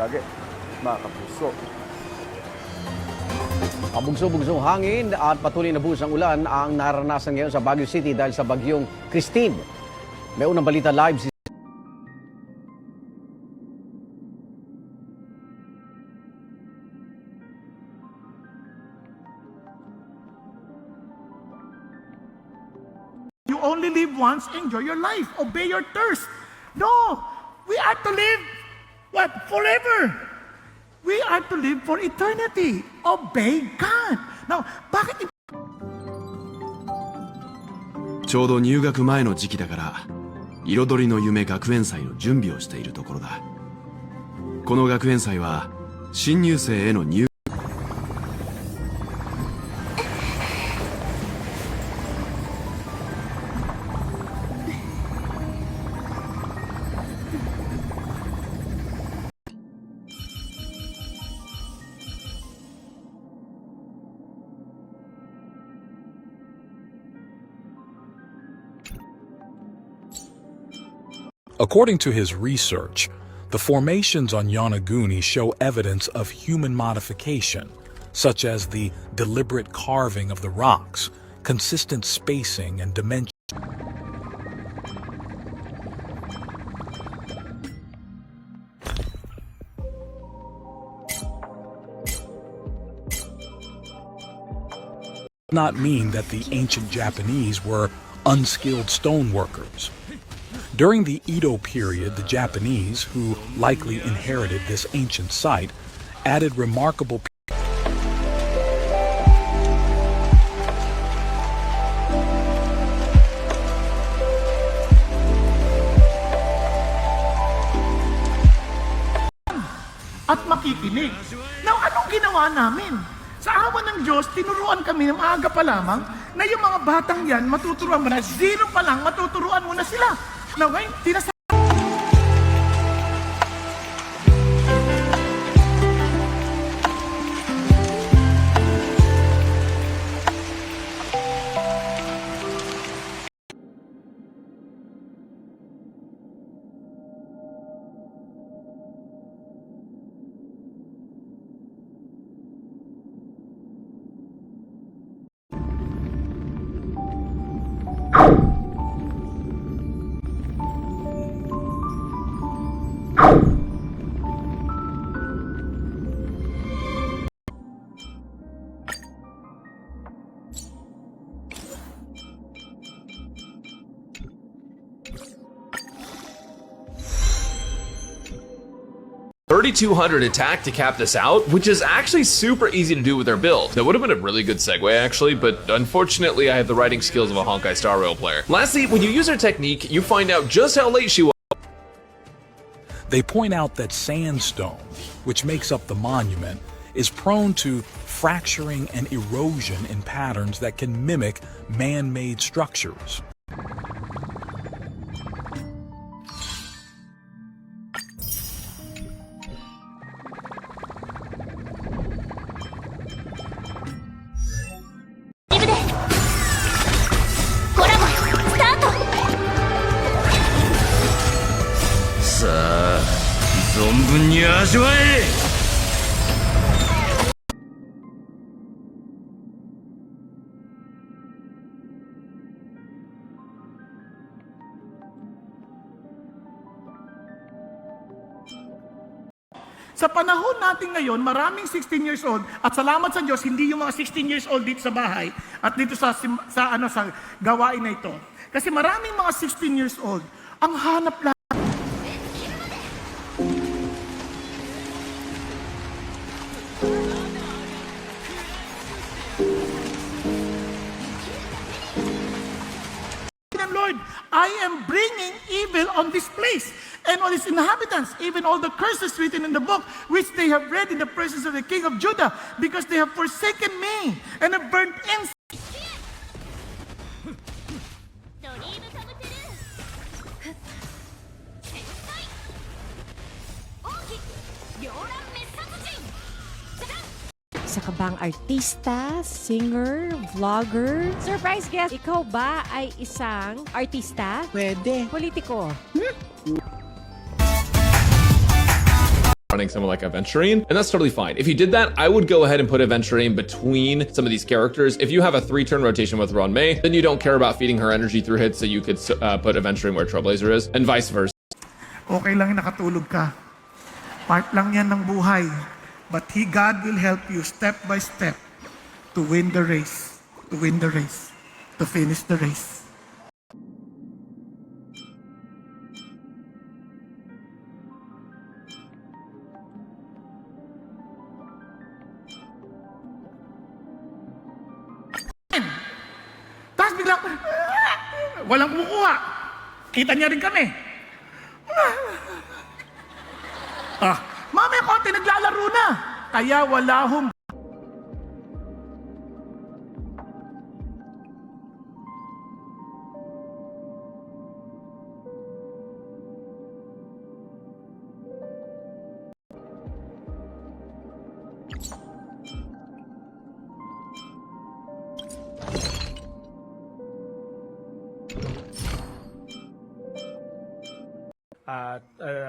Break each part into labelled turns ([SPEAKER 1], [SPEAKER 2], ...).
[SPEAKER 1] lagi, mga kapuso.
[SPEAKER 2] Pabugso-bugsong hangin at patuloy na buhos ng ulan ang naranasan ngayon sa Baguio City dahil sa bagyong Christine. May unang balita live si
[SPEAKER 3] You only live once, enjoy your life, obey your thirst. No, we are to live, what, forever. We are to live for eternity. Obey God. Now, bakit
[SPEAKER 4] ちょうど入学前の時期だから彩りの夢学園祭の準備をしているところだ。この学園祭は新入生への入
[SPEAKER 5] According to his research, the formations on Yonaguni show evidence of human modification, such as the deliberate carving of the rocks, consistent spacing and dimension. Not mean that the ancient Japanese were unskilled stoneworkers. During the Edo period, the Japanese, who likely inherited this ancient site, added remarkable
[SPEAKER 3] at makikinig? Now, anong ginawa namin? Sa awa ng Diyos, tinuruan kami ng maaga pa lamang na yung mga batang yan, matuturuan mo na, zero pa lang, matuturuan mo na sila. Now, ngayon,
[SPEAKER 6] $3,200 attack to cap this out, which is actually super easy to do with their build. That would have been a really good segue actually, but unfortunately I have the writing skills of a Honkai Star Rail player. Lastly, when you use her technique, you find out just how late she was.
[SPEAKER 5] They point out that sandstone, which makes up the monument, is prone to fracturing and erosion in patterns that can mimic man-made structures.
[SPEAKER 3] sa panahon natin ngayon, maraming 16 years old, at salamat sa Diyos, hindi yung mga 16 years old dito sa bahay at dito sa gawain na ito. Kasi maraming mga 16 years old, ang hanap lang. Lord, I am bringing evil on this place and on its inhabitants, even all the curses written in the book, which they have read in the presence of the king of Judah, because they have forsaken me and have burnt incense.
[SPEAKER 7] Isa ka bang artista, singer, vlogger? Surprise guest, ikaw ba ay isang artista?
[SPEAKER 8] Pwede.
[SPEAKER 7] Politiko?
[SPEAKER 6] running someone like Aventurine, and that's totally fine. If you did that, I would go ahead and put Aventurine between some of these characters. If you have a 3-turn rotation with Ron May, then you don't care about feeding her energy through hits, so you could put Aventurine where Trailblazer is, and vice versa.
[SPEAKER 3] Okay lang yung nakatulog ka. Part lang yan ng buhay. But God will help you step by step to win the race. To win the race. To finish the race. Tapos biglang, walang kumukuha. Kita niya rin kami. Mamaya konti naglalaro na. Kaya wala hong...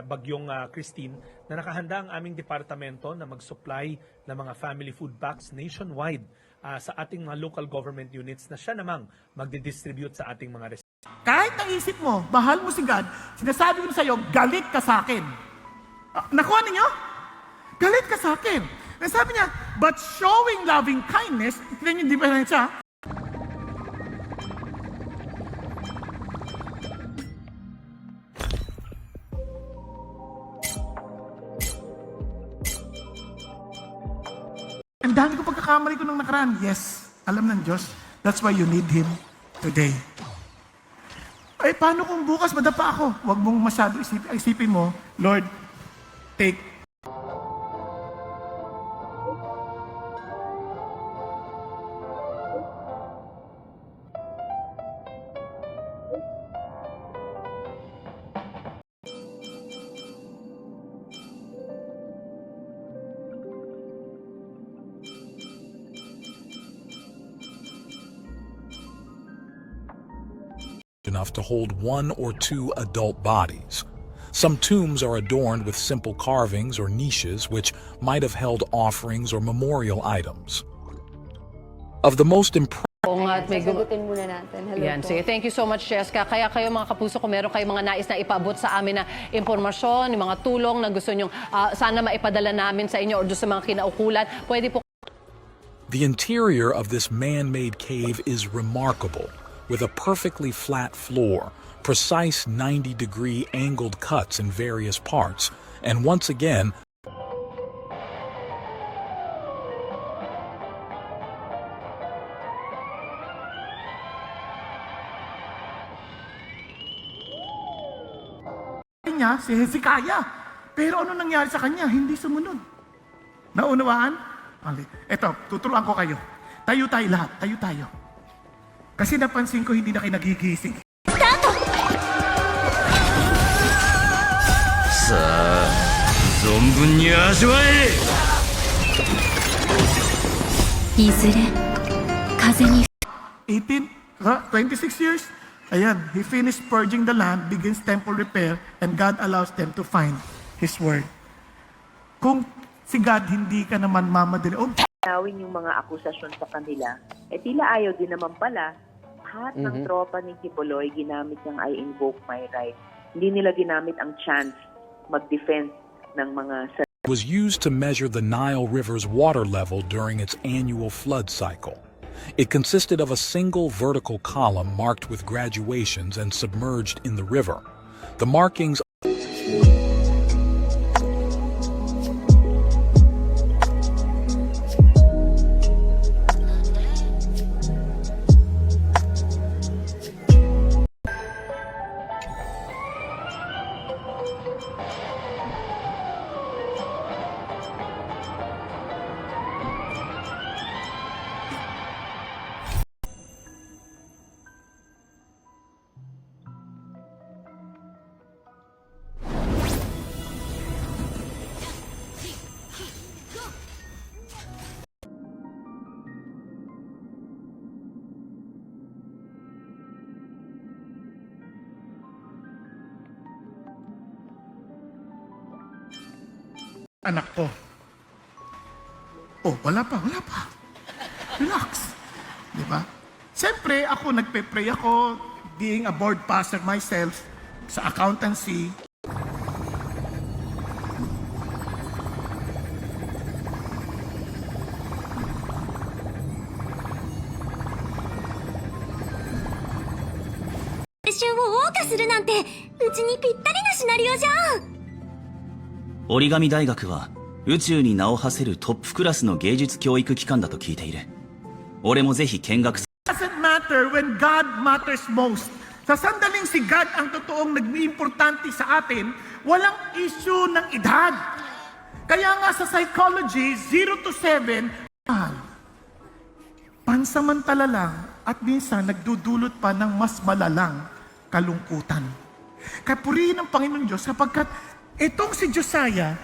[SPEAKER 8] bagyong Christine na nakahanda ang aming departamento na mag-supply ng mga family food packs nationwide sa ating mga local government units na siya namang magdi-distribute sa ating mga
[SPEAKER 3] Kahit naisip mo, bahal mo si God, sinasabi ko sa iyo, galit ka sa akin. Nakuha ninyo? Galit ka sa akin. Sabi niya, but showing loving kindness, tignan niyo yung diferensya. Ang dami ko pagkakamali ko nung nakaraan. Yes, alam ng Diyos. That's why you need Him today. Ay, paano kung bukas madapa ako? Huwag mong masyado isipin mo, Lord, take.
[SPEAKER 5] Enough to hold 1 or 2 adult bodies. Some tombs are adorned with simple carvings or niches which might have held offerings or memorial items. Of the most impressive
[SPEAKER 9] Oo nga, at may
[SPEAKER 10] Sasagutin muna natin. Hello
[SPEAKER 9] Yan,
[SPEAKER 10] po.
[SPEAKER 9] sige. Thank you so much, Jessica. Kaya kayo mga kapuso, kung meron kayong mga nais na ipaabot sa amin na impormasyon, yung mga tulong na gusto nyo sana maipadala namin sa inyo o doon sa mga kinaukulan, pwede po.
[SPEAKER 5] The interior of this man-made cave is remarkable, with a perfectly flat floor, precise 90-degree angled cuts in various parts, and once again,
[SPEAKER 3] niya si Hezekiah. Pero ano nangyari sa kanya? Hindi sumunod. Naunawaan? Eto, tuturuan ko kayo. Tayo tayo lahat. Tayo tayo. Kasi napansin ko hindi na kayo nagigising.
[SPEAKER 1] Sa zonbun ni azuae!
[SPEAKER 10] いずれ風に
[SPEAKER 3] 26 years. Ayan, he finished purging the land, begins temple repair, and God allows them to find His word. Kung si God hindi ka naman mamadali,
[SPEAKER 11] Nawin yung mga akusasyon sa kanila, tila ayaw din naman pala. Lahat ng tropa ni Kibuloy ginamit ng I invoke my right. Hindi nila ginamit ang chance mag-defense ng mga
[SPEAKER 5] was used to measure the Nile River's water level during its annual flood cycle. It consisted of a single vertical column marked with graduations and submerged in the river. The markings
[SPEAKER 3] anak ko. Oh, wala pa. Relax. Di ba? Siyempre, ako nagpe-pray ako, being a board pastor myself sa accountancy.
[SPEAKER 1] 折り紙大学は宇宙に名を馳せるトップクラスの芸術教育機関だと聞いている。俺もぜひ見学
[SPEAKER 3] Doesn't matter when God matters most. Sa sandaling si God ang totoong nag-iimportante sa atin, walang issue ng edad. Kaya nga sa psychology, 0 to 7, pansamantala lang at minsan nagdudulot pa ng mas malalang kalungkutan. Kaya purihin ang Panginoon Diyos sapagkat itong si Josiah,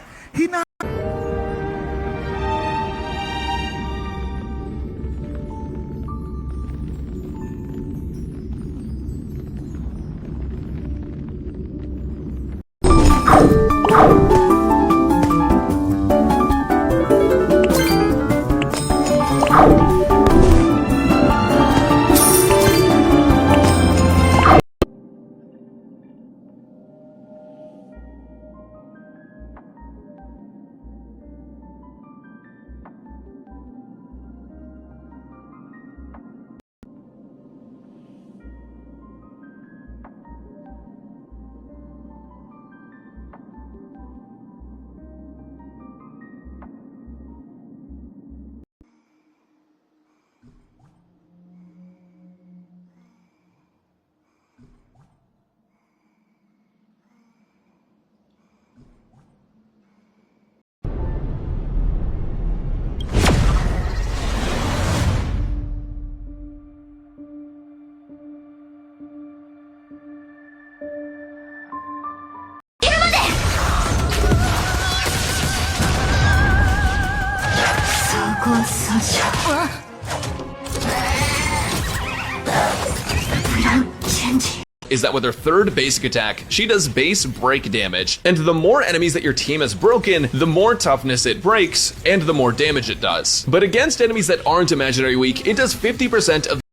[SPEAKER 6] is that with her third basic attack, she does base break damage. And the more enemies that your team has broken, the more toughness it breaks, and the more damage it does. But against enemies that aren't imaginary weak, it does 50% of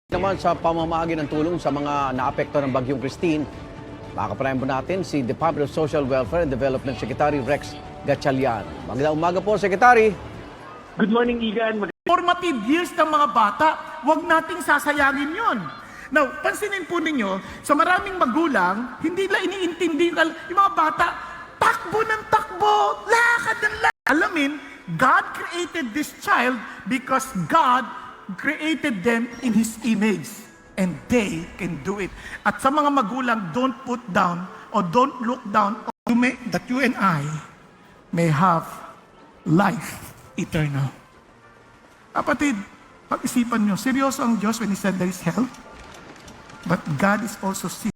[SPEAKER 2] Naman sa pamamahagi ng tulong sa mga naapekto ng Bagyong Christine, makakapanayan po natin si Department of Social Welfare and Development Secretary Rex Gatchalian. Magandang umaga po, Secretary.
[SPEAKER 12] Good morning, Igan.
[SPEAKER 3] Formative years ng mga bata, huwag nating sasayangin yon. Now, pansinin po ninyo, sa maraming magulang, hindi nila iniintindi yung mga bata, takbo ng takbo, lakad ng lakad. Alamin, God created this child because God created them in His image. And they can do it. At sa mga magulang, don't put down or don't look down that you and I may have life eternal. Kapatid, pag-isipan nyo, seryoso ang Diyos when He said there is hell. But God is also serious.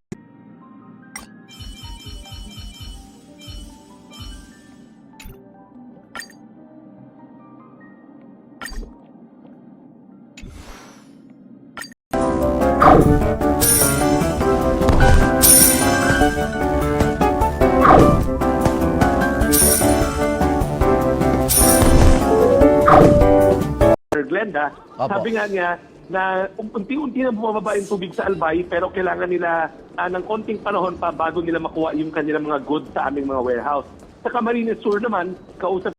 [SPEAKER 12] Glenda, sabi nga niya na unti-unti na bumababa yung tubig sa Albay pero kailangan nila ng konting panahon pa bago nila makuha yung kanilang mga goods sa aming mga warehouse. Sa Camarines Sur naman, kausap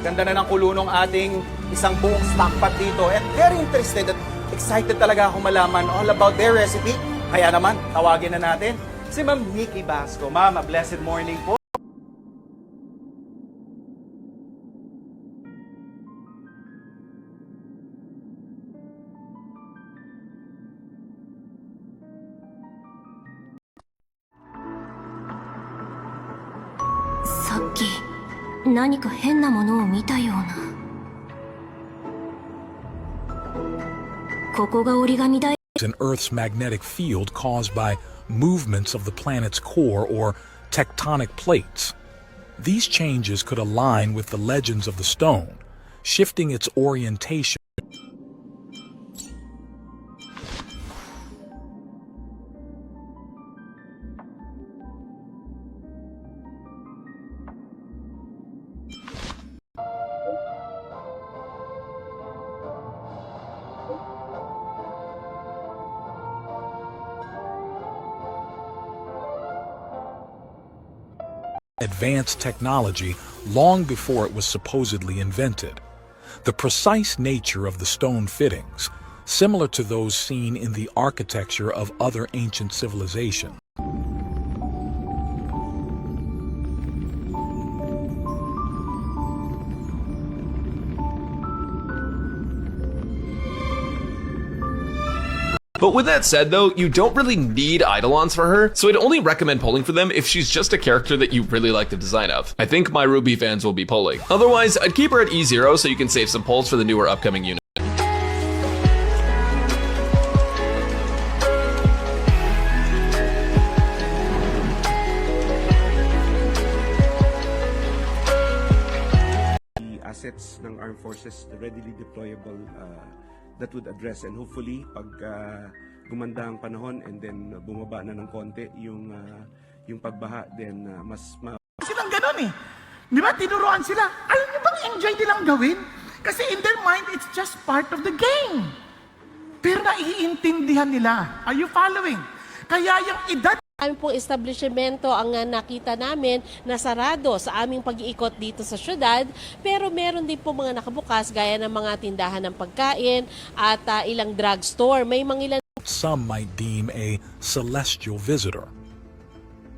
[SPEAKER 13] Ganda na ng kulo ng ating isang buong stock pot dito. And very interested at excited talaga akong malaman all about their recipe. Kaya naman, tawagin na natin si Ma'am Nikki Basco. Ma'am, a blessed morning po.
[SPEAKER 5] An Earth's magnetic field caused by movements of the planet's core or tectonic plates. These changes could align with the legends of the stone, shifting its orientation. Advanced technology long before it was supposedly invented. The precise nature of the stone fittings, similar to those seen in the architecture of other ancient civilizations.
[SPEAKER 6] But with that said though, you don't really need Eidolons for her, so I'd only recommend pulling for them if she's just a character that you really like the design of. I think my Ruby fans will be pulling. Otherwise, I'd keep her at E0 so you can save some pulls for the newer upcoming unit.
[SPEAKER 14] The assets ng armed forces, the readily deployable that would address, and hopefully pag gumanda ang panahon and then bumaba na ng konti yung pagbaha, then mas
[SPEAKER 3] Silang ganun eh. Di ba? Tinuruan sila. Alam niyo bang enjoy nilang gawin? Kasi in their mind, it's just part of the game. Pero naiintindihan nila. Are you following? Kaya yung edad
[SPEAKER 15] Aming pong establishmento ang nakita namin na sarado sa aming pag-iikot dito sa syudad, pero meron din po mga nakabukas gaya ng mga tindahan ng pagkain at ilang drugstore. May mga ilan
[SPEAKER 5] Some might deem a celestial visitor.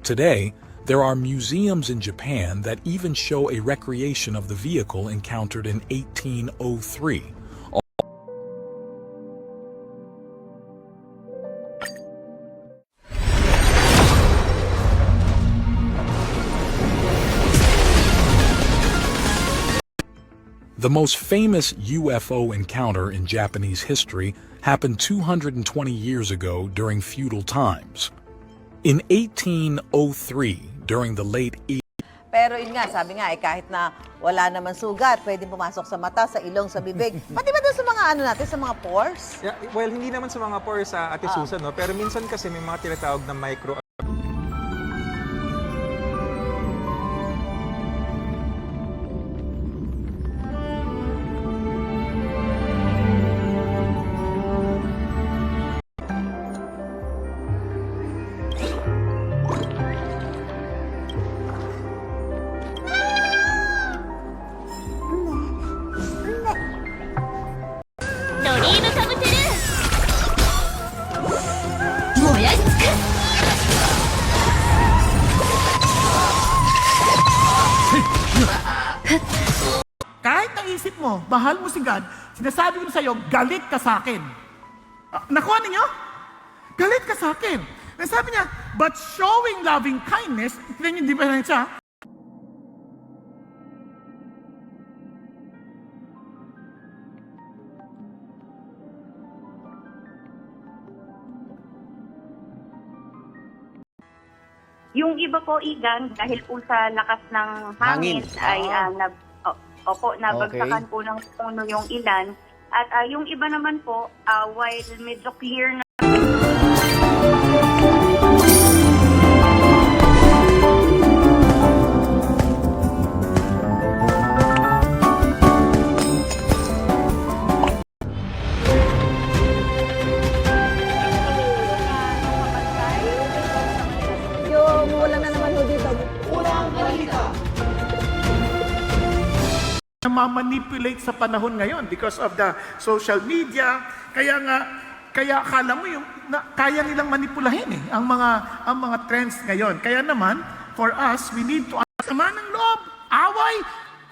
[SPEAKER 5] Today, there are museums in Japan that even show a recreation of the vehicle encountered in 1803. The most famous UFO encounter in Japanese history happened 220 years ago during feudal times. In 1803, during the late
[SPEAKER 16] Pero yun nga, sabi nga, kahit na wala naman sugat, pwedeng pumasok sa mata, sa ilong, sa bibig. Pati ba doon sa mga ano natin, sa mga pores?
[SPEAKER 17] Yeah, well, hindi naman sa mga pores sa Ate Susan, no? Pero minsan kasi may mga tinatawag na micro
[SPEAKER 3] kahit naisip mo, bahal mo si God, sinasabi ko sa'yo, galit ka sa akin. Nakuha ninyo? Galit ka sa akin. Sabi niya, but showing loving kindness, tignan niyo, di ba siya?
[SPEAKER 11] Yung iba po, Igan, dahil po sa lakas ng hangin, ay nabagsakan po ng puno yung ilan. At yung iba naman po, while medyo clear na
[SPEAKER 3] namamanipulate sa panahon ngayon because of the social media. Kaya akala mo kaya nilang manipulahin ang mga trends ngayon. Kaya naman, for us, we need to sama ng loob, away,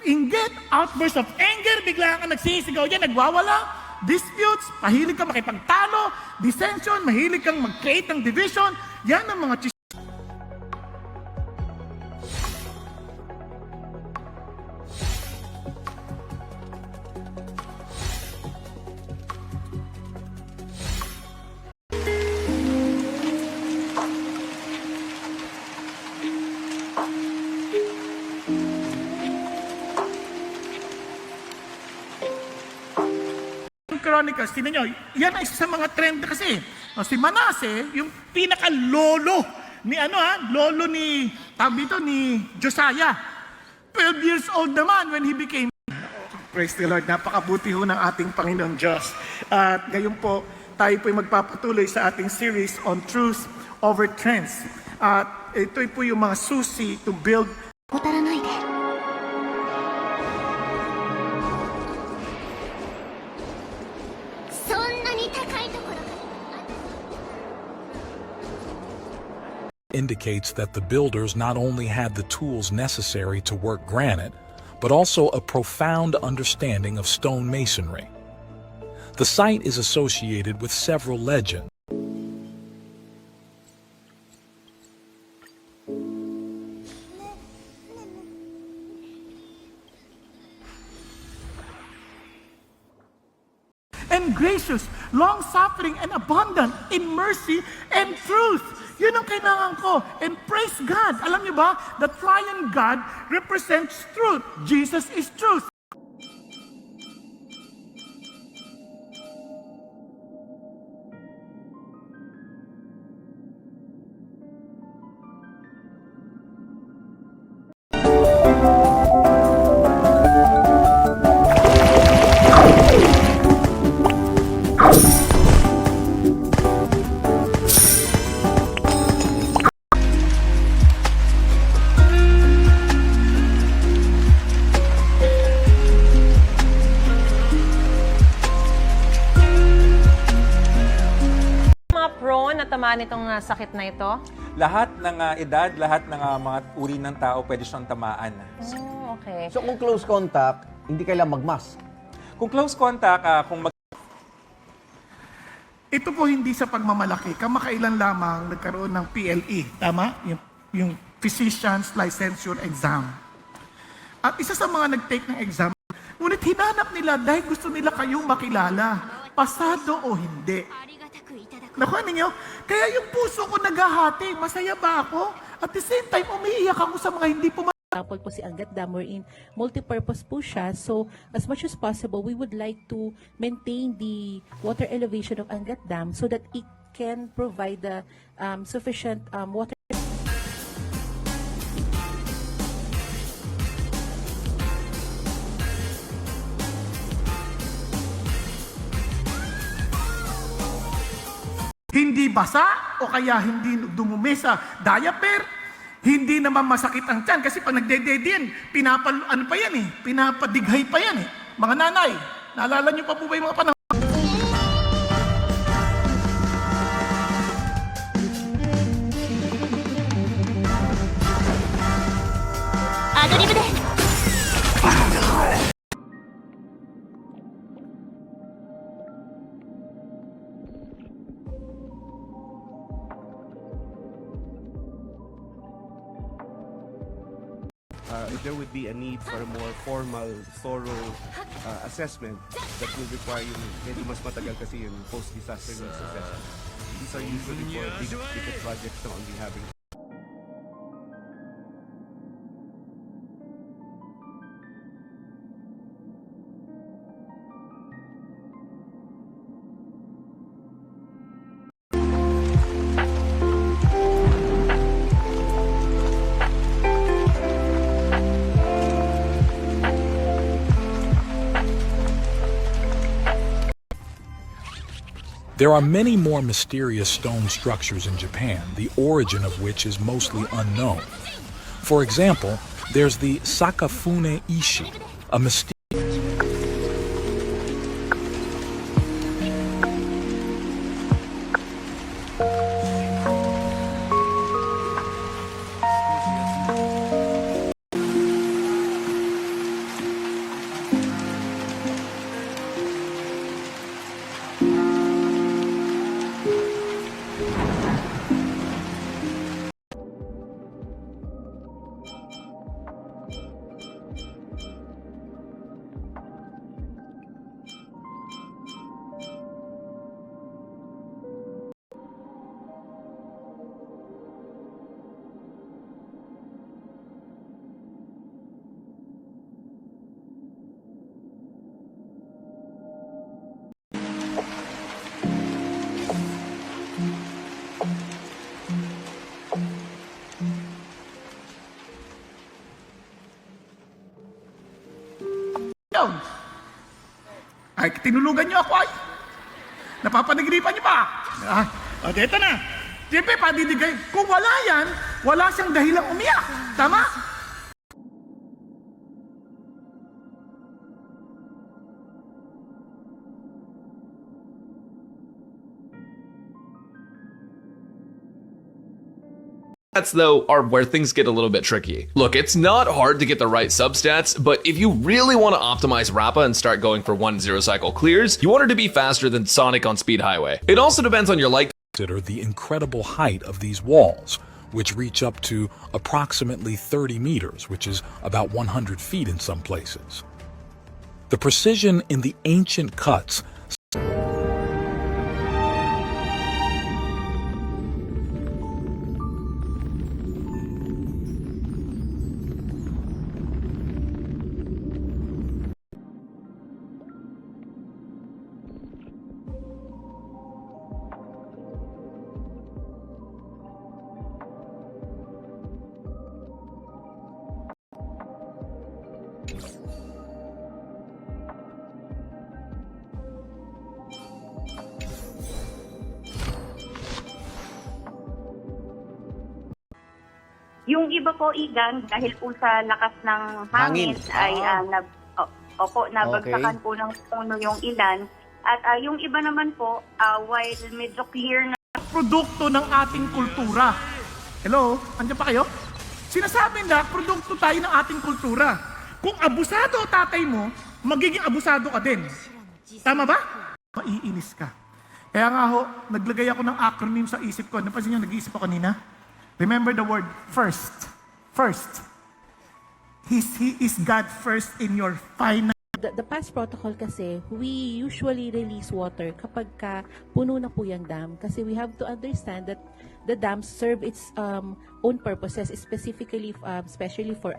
[SPEAKER 3] inggit, outburst of anger, bigla ka nagsisigaw dyan, nagwawala, disputes, mahilig ka makipagtalo, dissension, mahilig kang mag-create ng division. Yan ang mga Chronicles, tingnan nyo, yan ay isa sa mga trend kasi. Si Manase, yung pinaka-lolo ni lolo ni Josiah. 12 years old naman when he became. Praise the Lord, napakabuti ho ng ating Panginoon Diyos. At ngayon po, tayo po'y magpapatuloy sa ating series on truth over trends. At ito po yung mga susi to build.
[SPEAKER 5] Indicates that the builders not only had the tools necessary to work granite, but also a profound understanding of stone masonry. The site is associated with several legends.
[SPEAKER 3] And gracious, long-suffering, and abundant in mercy and truth. Yun ang kailangan ko. And praise God. Alam niyo ba, the triune God represents truth. Jesus is truth.
[SPEAKER 9] Tamaan itong sakit na ito?
[SPEAKER 17] Lahat ng edad, lahat ng mga uri ng tao pwede siyang tamaan.
[SPEAKER 9] Okay.
[SPEAKER 2] So kung close contact, hindi kailangan mag-mask?
[SPEAKER 17] Kung close contact,
[SPEAKER 3] Ito po hindi sa pagmamalaki. Kamakailan lamang nagkaroon ng PLE. Tama? Yung Physician's Licensure Exam. At isa sa mga nag-take ng exam, ngunit hinanap nila dahil gusto nila kayong makilala. Pasado o hindi. Nakuha ninyo? Kaya yung puso ko naghahati. Masaya ba ako? At the same time, umiiyak ako sa mga hindi po
[SPEAKER 18] example po si Angat Dam wherein multi-purpose po siya. So, as much as possible, we would like to maintain the water elevation of Angat Dam so that it can provide the sufficient water.
[SPEAKER 3] Hindi basa o kaya hindi dumumi sa diaper, hindi naman masakit ang tiyan kasi pag nagdededin, pinapadighay pa yan eh. Mga nanay, naalala niyo pa po ba yung mga panahon?
[SPEAKER 14] If there would be a need for a more formal, thorough assessment that will require yung medyo mas matagal kasi yung post-disaster risk assessment. These are usually for big projects na only having.
[SPEAKER 5] There are many more mysterious stone structures in Japan, the origin of which is mostly unknown. For example, there's the Sakafune Ishi, a mysterious
[SPEAKER 3] Yun. Ay, tinulugan niyo ako ay. Napapanaginipan niyo pa. O, dito na. Siyempre, padidigay. Kung wala yan, wala siyang dahilang umiyak. Tama?
[SPEAKER 6] Stats, though, are where things get a little bit tricky. Look, it's not hard to get the right substats, but if you really want to optimize Rappa and start going for 1-0 cycle clears, you want her to be faster than Sonic on Speed Highway. It also depends on your light.
[SPEAKER 5] Consider the incredible height of these walls, which reach up to approximately 30 meters, which is about 100 feet in some places. The precision in the ancient cuts
[SPEAKER 19] Yung iba po, Igan, dahil po sa lakas ng hangin, ay nabagsakan po ng puno yung ilan. At yung iba naman po, while medyo clear na...
[SPEAKER 3] Produkto ng ating kultura. Hello? Andiyan pa kayo? Sinasabi na, produkto tayo ng ating kultura. Kung abusado tatay mo, magiging abusado ka din. Tama ba? Maiinis ka. Kaya nga ho, naglagay ako ng acronym sa isip ko. Napansin niyo, nag-iisip ako kanina? Remember the word first. First. He is God first in your final.
[SPEAKER 18] The past protocol kasi, we usually release water kapag puno na po yung dam. Kasi we have to understand that the dams serve its own purposes, specifically, especially for